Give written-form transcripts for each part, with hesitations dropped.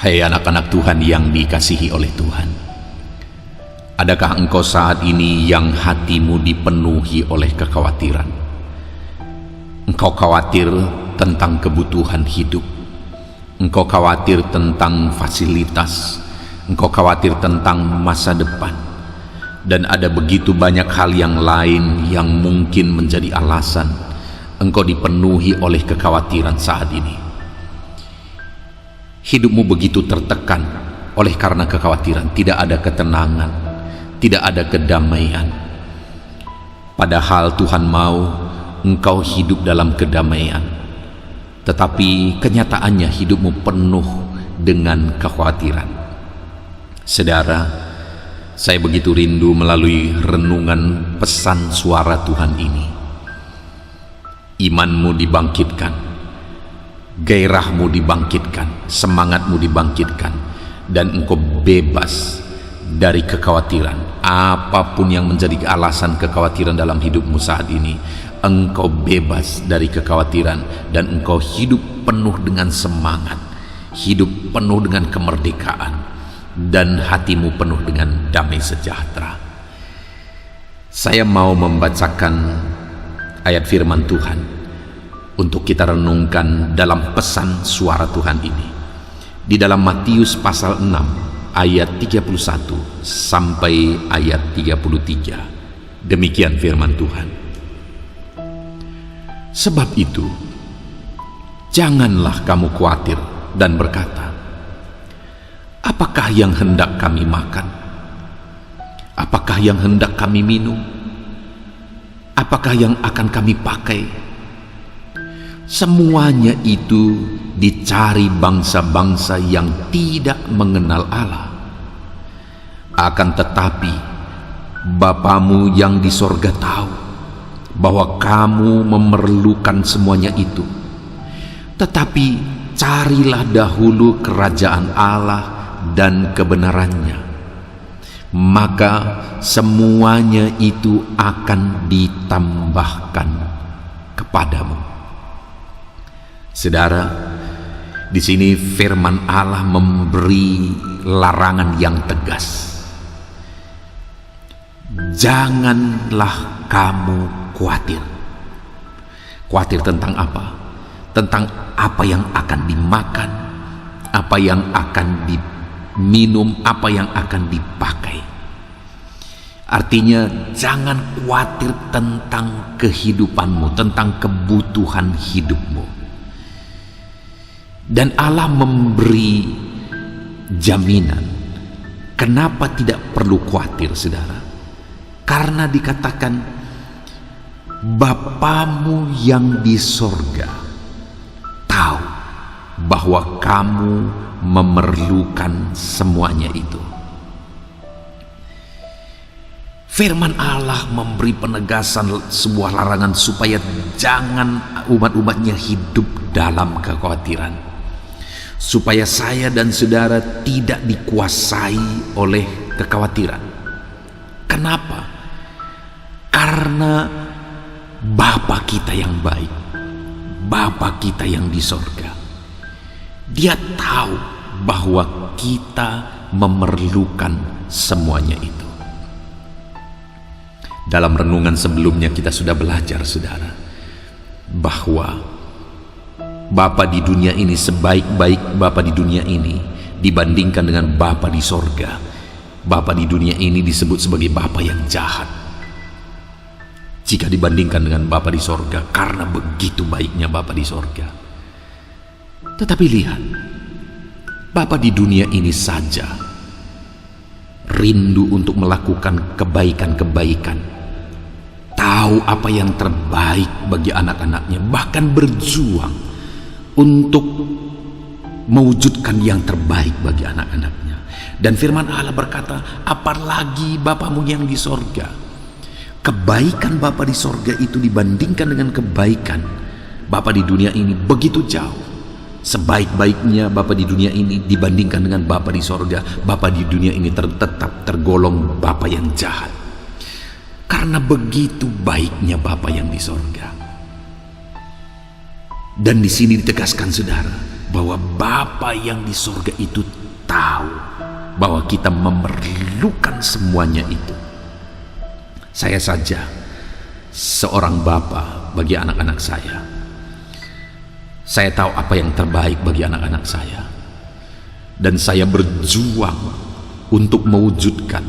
Hai anak-anak Tuhan yang dikasihi oleh Tuhan, adakah engkau saat ini yang hatimu dipenuhi oleh kekhawatiran? Engkau khawatir tentang kebutuhan hidup, engkau khawatir tentang fasilitas, engkau khawatir tentang masa depan, dan ada begitu banyak hal yang lain yang mungkin menjadi alasan engkau dipenuhi oleh kekhawatiran saat ini. Hidupmu begitu tertekan oleh karena kekhawatiran, tidak ada ketenangan, tidak ada kedamaian. Padahal Tuhan mau engkau hidup dalam kedamaian, tetapi kenyataannya hidupmu penuh dengan kekhawatiran. Saudara, saya begitu rindu melalui renungan pesan suara Tuhan ini. Imanmu dibangkitkan, gairahmu dibangkitkan, semangatmu dibangkitkan, dan engkau bebas dari kekhawatiran. Apapun yang menjadi alasan kekhawatiran dalam hidupmu saat ini, engkau bebas dari kekhawatiran, dan engkau hidup penuh dengan semangat, hidup penuh dengan kemerdekaan, dan hatimu penuh dengan damai sejahtera. Saya mau membacakan ayat firman Tuhan untuk kita renungkan dalam pesan suara Tuhan ini, di dalam Matius pasal 6 ayat 31 sampai ayat 33. Demikian firman Tuhan. Sebab itu, janganlah kamu khawatir dan berkata, apakah yang hendak kami makan? Apakah yang hendak kami minum? Apakah yang akan kami pakai? Semuanya itu dicari bangsa-bangsa yang tidak mengenal Allah. Akan tetapi Bapamu yang di sorga tahu bahwa kamu memerlukan semuanya itu. Tetapi carilah dahulu kerajaan Allah dan kebenarannya, maka semuanya itu akan ditambahkan kepadamu. Saudara, di sini firman Allah memberi larangan yang tegas. Janganlah kamu khawatir. Khawatir tentang apa? Tentang apa yang akan dimakan, apa yang akan diminum, apa yang akan dipakai. Artinya, jangan khawatir tentang kehidupanmu, tentang kebutuhan hidupmu. Dan Allah memberi jaminan. Kenapa tidak perlu khawatir, saudara? Karena dikatakan Bapamu yang di sorga tahu bahwa kamu memerlukan semuanya itu. Firman Allah memberi penegasan sebuah larangan supaya jangan umat-umatnya hidup dalam kekhawatiran, supaya saya dan saudara tidak dikuasai oleh kekhawatiran. Kenapa? Karena Bapa kita yang baik, Bapa kita yang di sorga, Dia tahu bahwa kita memerlukan semuanya itu. Dalam renungan sebelumnya kita sudah belajar, saudara, bahwa Bapa di dunia ini, sebaik-baik Bapa di dunia ini dibandingkan dengan Bapa di sorga, Bapa di dunia ini disebut sebagai Bapa yang jahat jika dibandingkan dengan Bapa di sorga, karena begitu baiknya Bapa di sorga. Tetapi lihat, Bapa di dunia ini saja rindu untuk melakukan kebaikan-kebaikan, tahu apa yang terbaik bagi anak-anaknya, bahkan berjuang untuk mewujudkan yang terbaik bagi anak-anaknya. Dan firman Allah berkata, apalagi Bapamu yang di sorga. Kebaikan Bapa di sorga itu dibandingkan dengan kebaikan Bapa di dunia ini begitu jauh. Sebaik-baiknya Bapa di dunia ini dibandingkan dengan Bapa di sorga, Bapa di dunia ini tetap tergolong Bapa yang jahat. Karena begitu baiknya Bapa yang di sorga. Dan di sini ditegaskan, saudara, bahwa Bapa yang di sorga itu tahu bahwa kita memerlukan semuanya itu. Saya saja seorang bapa bagi anak-anak saya. Saya tahu apa yang terbaik bagi anak-anak saya, dan saya berjuang untuk mewujudkan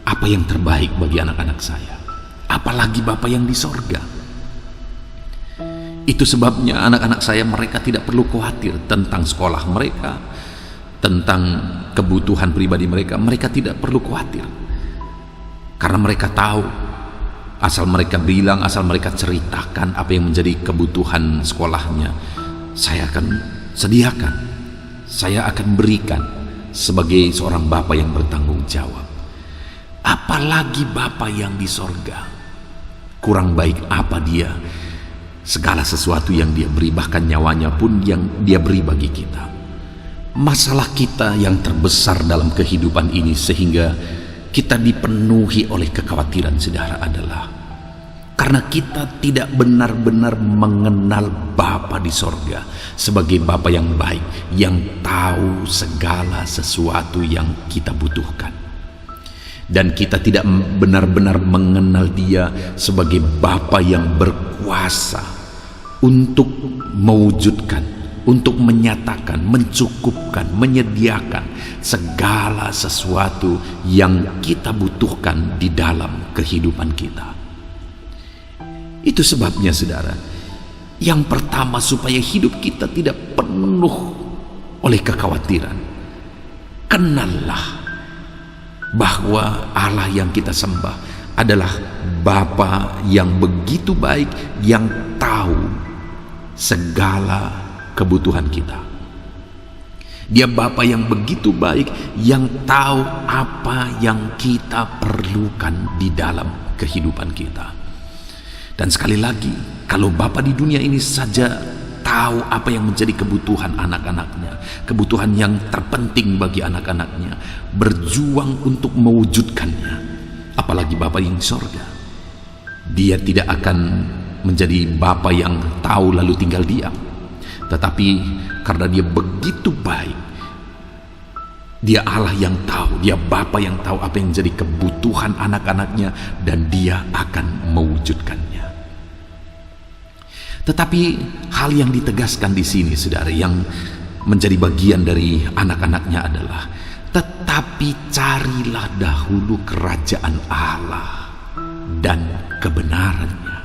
apa yang terbaik bagi anak-anak saya, apalagi Bapa yang di sorga. Itu sebabnya anak-anak saya, mereka tidak perlu khawatir tentang sekolah mereka, tentang kebutuhan pribadi mereka. Mereka tidak perlu khawatir, karena mereka tahu, asal mereka bilang, asal mereka ceritakan apa yang menjadi kebutuhan sekolahnya, saya akan sediakan, saya akan berikan sebagai seorang Bapa yang bertanggung jawab. Apalagi Bapa yang di sorga, kurang baik apa dia, segala sesuatu yang dia beri, bahkan nyawanya pun yang dia beri bagi kita. Masalah kita yang terbesar dalam kehidupan ini sehingga kita dipenuhi oleh kekhawatiran, saudara, adalah karena kita tidak benar-benar mengenal Bapa di sorga sebagai Bapa yang baik, yang tahu segala sesuatu yang kita butuhkan. Dan kita tidak benar-benar mengenal Dia sebagai Bapa yang berkuasa untuk mewujudkan, untuk menyatakan, mencukupkan, menyediakan segala sesuatu yang kita butuhkan di dalam kehidupan kita. Itu sebabnya, saudara, yang pertama, supaya hidup kita tidak penuh oleh kekhawatiran, kenallah bahwa Allah yang kita sembah adalah Bapa yang begitu baik, yang tahu segala kebutuhan kita. Dia Bapa yang begitu baik, yang tahu apa yang kita perlukan di dalam kehidupan kita. Dan sekali lagi, kalau Bapa di dunia ini saja tahu apa yang menjadi kebutuhan anak-anaknya, kebutuhan yang terpenting bagi anak-anaknya, berjuang untuk mewujudkannya, apalagi Bapa yang di sorga. Dia tidak akan menjadi Bapa yang tahu lalu tinggal diam, tetapi karena Dia begitu baik, Dia Allah yang tahu, Dia Bapa yang tahu apa yang menjadi kebutuhan anak-anaknya, dan Dia akan mewujudkannya. Tetapi hal yang ditegaskan di sini, saudara, yang menjadi bagian dari anak-anaknya adalah, tetapi carilah dahulu kerajaan Allah dan kebenarannya.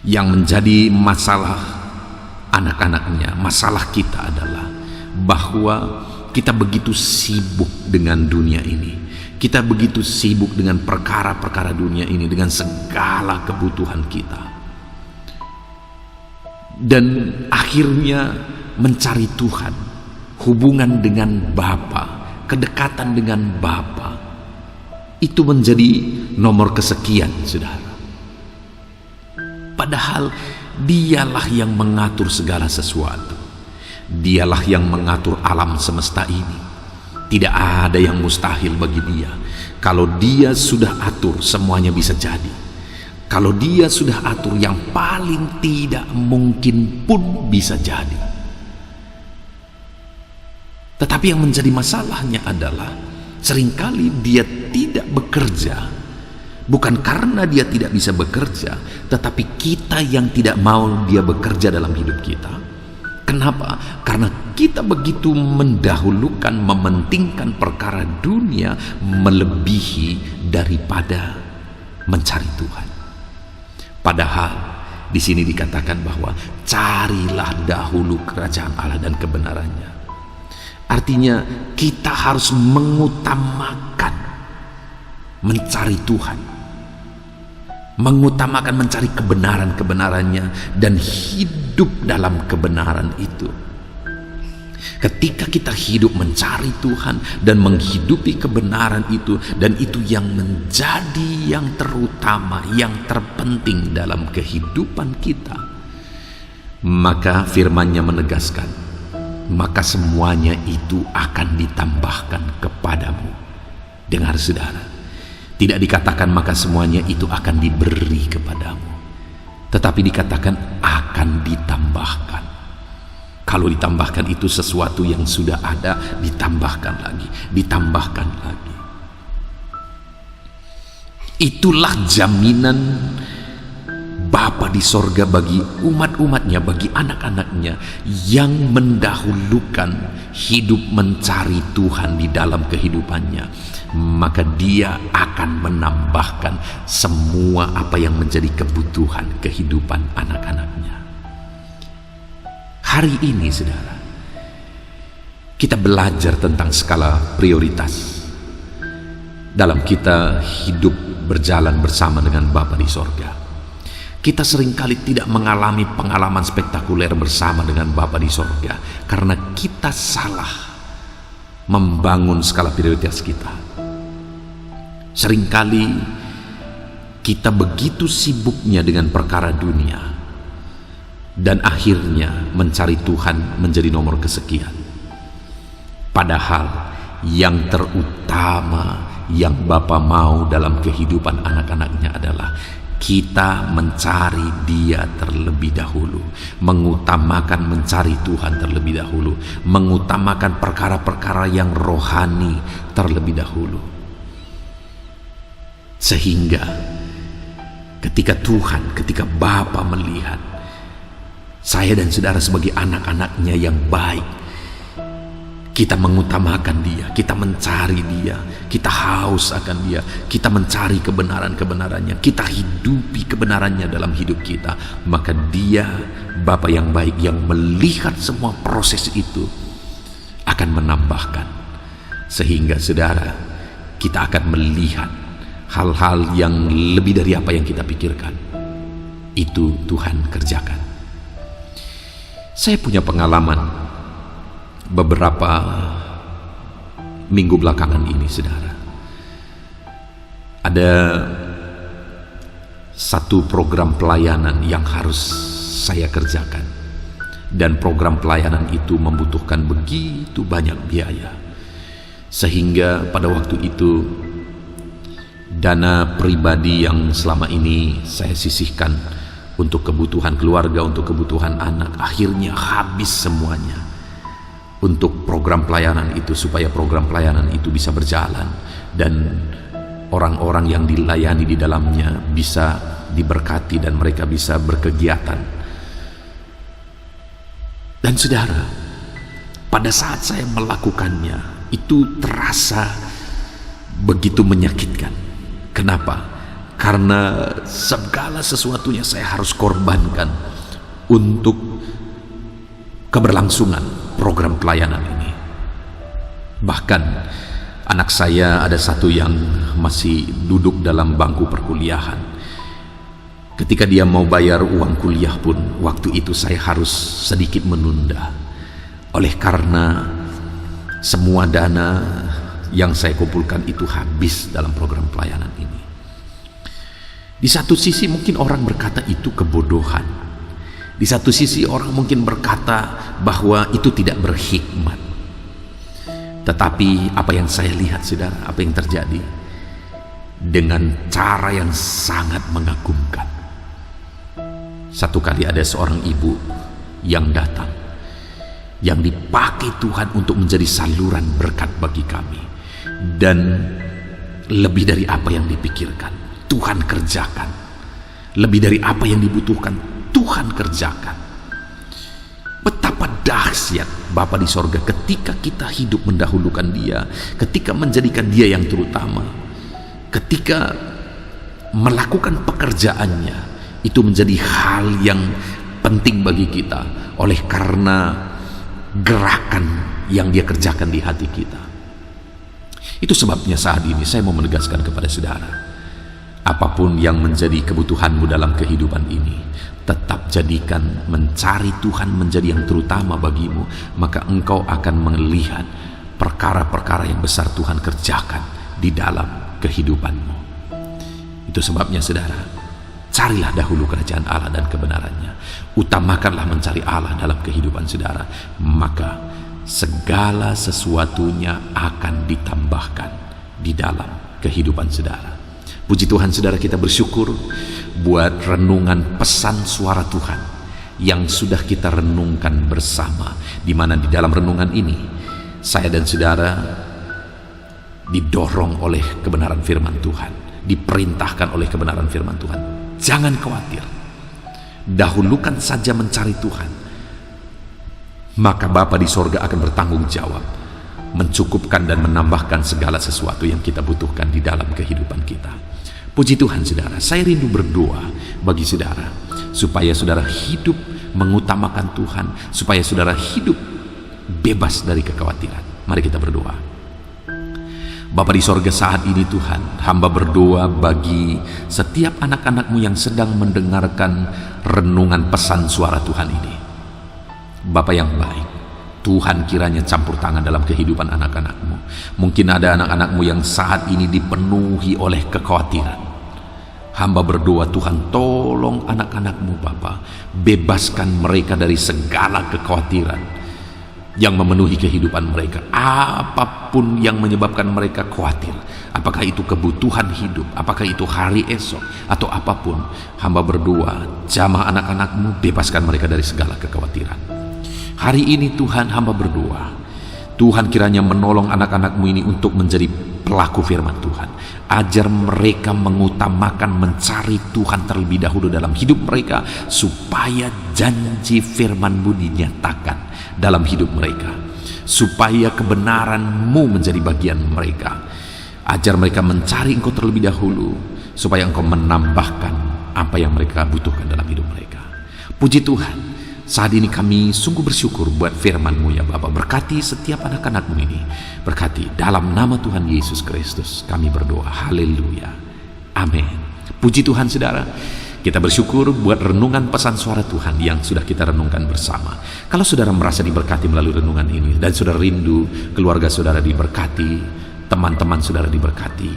Yang menjadi masalah anak-anaknya, masalah kita adalah bahwa kita begitu sibuk dengan dunia ini, kita begitu sibuk dengan perkara-perkara dunia ini, dengan segala kebutuhan kita, dan akhirnya mencari Tuhan, hubungan dengan Bapa, kedekatan dengan Bapa, itu menjadi nomor kesekian, saudara. Padahal Dialah yang mengatur segala sesuatu, Dialah yang mengatur alam semesta ini. Tidak ada yang mustahil bagi Dia. Kalau Dia sudah atur, semuanya bisa jadi. Kalau Dia sudah atur, yang paling tidak mungkin pun bisa jadi. Tetapi yang menjadi masalahnya adalah seringkali Dia tidak bekerja, bukan karena Dia tidak bisa bekerja, tetapi kita yang tidak mau Dia bekerja dalam hidup kita. Kenapa? Karena kita begitu mendahulukan, mementingkan perkara dunia melebihi daripada mencari Tuhan. Padahal di sini dikatakan bahwa carilah dahulu kerajaan Allah dan kebenarannya. Artinya kita harus mengutamakan mencari Tuhan, mengutamakan mencari kebenaran-kebenarannya dan hidup dalam kebenaran itu. Ketika kita hidup mencari Tuhan dan menghidupi kebenaran itu, dan itu yang menjadi yang terutama, yang terpenting dalam kehidupan kita, maka firman-Nya menegaskan, maka semuanya itu akan ditambahkan kepadamu. Dengar, saudara, tidak dikatakan maka semuanya itu akan diberi kepadamu, tetapi dikatakan akan ditambahkan. Kalau ditambahkan itu sesuatu yang sudah ada, ditambahkan lagi, ditambahkan lagi. Itulah jaminan Bapa di sorga bagi umat-umatnya, bagi anak-anaknya yang mendahulukan hidup mencari Tuhan di dalam kehidupannya. Maka dia akan menambahkan semua apa yang menjadi kebutuhan kehidupan anak-anaknya. Hari ini, saudara, kita belajar tentang skala prioritas dalam kita hidup berjalan bersama dengan Bapa di sorga. Kita seringkali tidak mengalami pengalaman spektakuler bersama dengan Bapa di sorga karena kita salah membangun skala prioritas kita. Seringkali kita begitu sibuknya dengan perkara dunia dan akhirnya mencari Tuhan menjadi nomor kesekian. Padahal yang terutama yang Bapa mau dalam kehidupan anak-anaknya adalah kita mencari Dia terlebih dahulu, mengutamakan mencari Tuhan terlebih dahulu, mengutamakan perkara-perkara yang rohani terlebih dahulu. Sehingga ketika Bapa melihat saya dan saudara sebagai anak-anaknya yang baik, kita mengutamakan Dia, kita mencari Dia, kita haus akan Dia, kita mencari kebenaran-kebenarannya, kita hidupi kebenarannya dalam hidup kita. Maka Dia, Bapa yang baik yang melihat semua proses itu, akan menambahkan. Sehingga saudara, kita akan melihat hal-hal yang lebih dari apa yang kita pikirkan. Itu Tuhan kerjakan. Saya punya pengalaman beberapa minggu belakangan ini, saudara. Ada satu program pelayanan yang harus saya kerjakan, dan program pelayanan itu membutuhkan begitu banyak biaya, sehingga pada waktu itu dana pribadi yang selama ini saya sisihkan untuk kebutuhan keluarga, untuk kebutuhan anak, akhirnya habis semuanya untuk program pelayanan itu, supaya program pelayanan itu bisa berjalan dan orang-orang yang dilayani di dalamnya bisa diberkati dan mereka bisa berkegiatan. Dan saudara, pada saat saya melakukannya itu terasa begitu menyakitkan. Kenapa? Karena segala sesuatunya saya harus korbankan untuk keberlangsungan program pelayanan ini. Bahkan anak saya ada satu yang masih duduk dalam bangku perkuliahan. Ketika dia mau bayar uang kuliah pun, waktu itu saya harus sedikit menunda, oleh karena semua dana yang saya kumpulkan itu habis dalam program pelayanan ini. Di satu sisi mungkin orang berkata itu kebodohan. Di satu sisi orang mungkin berkata bahwa itu tidak berhikmat. Tetapi apa yang saya lihat, saudara, apa yang terjadi dengan cara yang sangat mengagumkan. Satu kali ada seorang ibu yang datang, yang dipakai Tuhan untuk menjadi saluran berkat bagi kami. Dan lebih dari apa yang dipikirkan, Tuhan kerjakan. Lebih dari apa yang dibutuhkan, Tuhan kerjakan. Betapa dahsyat Bapa di sorga ketika kita hidup mendahulukan Dia, ketika menjadikan Dia yang terutama, ketika melakukan pekerjaannya, itu menjadi hal yang penting bagi kita, oleh karena gerakan yang Dia kerjakan di hati kita. Itu sebabnya saat ini saya mau menegaskan kepada saudara, apapun yang menjadi kebutuhanmu dalam kehidupan ini, tetap jadikan mencari Tuhan menjadi yang terutama bagimu, maka engkau akan melihat perkara-perkara yang besar Tuhan kerjakan di dalam kehidupanmu. Itu sebabnya saudara, carilah dahulu kerajaan Allah dan kebenarannya. Utamakanlah mencari Allah dalam kehidupan saudara, maka segala sesuatunya akan ditambahkan di dalam kehidupan saudara. Puji Tuhan saudara, kita bersyukur buat renungan pesan suara Tuhan yang sudah kita renungkan bersama, di mana di dalam renungan ini saya dan saudara didorong oleh kebenaran firman Tuhan, diperintahkan oleh kebenaran firman Tuhan. Jangan khawatir, dahulukan saja mencari Tuhan, maka Bapa di sorga akan bertanggung jawab, mencukupkan dan menambahkan segala sesuatu yang kita butuhkan di dalam kehidupan kita. Puji Tuhan saudara, saya rindu berdoa bagi saudara, supaya saudara hidup mengutamakan Tuhan, supaya saudara hidup bebas dari kekhawatiran. Mari kita berdoa. Bapa di sorga, saat ini Tuhan, hamba berdoa bagi setiap anak-anak-Mu yang sedang mendengarkan renungan pesan suara Tuhan ini. Bapa yang baik, Tuhan kiranya campur tangan dalam kehidupan anak-anak-Mu. Mungkin ada anak-anak-Mu yang saat ini dipenuhi oleh kekhawatiran. Hamba berdoa, Tuhan tolong anak-anak-Mu Bapa, bebaskan mereka dari segala kekhawatiran yang memenuhi kehidupan mereka. Apapun yang menyebabkan mereka khawatir, apakah itu kebutuhan hidup, apakah itu hari esok, atau apapun, hamba berdoa, jamah anak-anak-Mu, bebaskan mereka dari segala kekhawatiran. Hari ini Tuhan, hamba berdoa, Tuhan kiranya menolong anak-anak-Mu ini untuk menjadi pelaku firman Tuhan. Ajar mereka mengutamakan mencari Tuhan terlebih dahulu dalam hidup mereka, supaya janji firman-Mu dinyatakan dalam hidup mereka, supaya kebenaran-Mu menjadi bagian mereka. Ajar mereka mencari Engkau terlebih dahulu, supaya Engkau menambahkan apa yang mereka butuhkan dalam hidup mereka. Puji Tuhan, saat ini kami sungguh bersyukur buat firman-Mu ya Bapa. Berkati setiap anak-anak-Mu ini, berkati dalam nama Tuhan Yesus Kristus kami berdoa. Haleluya, amin. Puji Tuhan saudara, kita bersyukur buat renungan pesan suara Tuhan yang sudah kita renungkan bersama. Kalau saudara merasa diberkati melalui renungan ini, dan saudara rindu keluarga saudara diberkati, teman-teman saudara diberkati,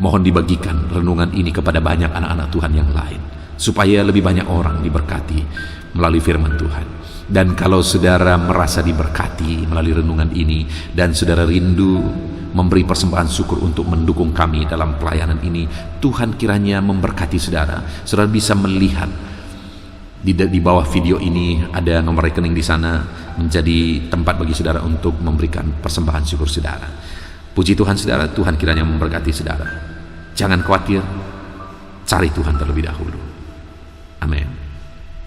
mohon dibagikan renungan ini kepada banyak anak-anak Tuhan yang lain, supaya lebih banyak orang diberkati melalui firman Tuhan. Dan kalau saudara merasa diberkati melalui renungan ini, dan saudara rindu memberi persembahan syukur untuk mendukung kami dalam pelayanan ini, Tuhan kiranya memberkati saudara. Saudara bisa melihat di bawah video ini ada nomor rekening di sana, menjadi tempat bagi saudara untuk memberikan persembahan syukur saudara. Puji Tuhan saudara, Tuhan kiranya memberkati saudara. Jangan khawatir, cari Tuhan terlebih dahulu. Amin.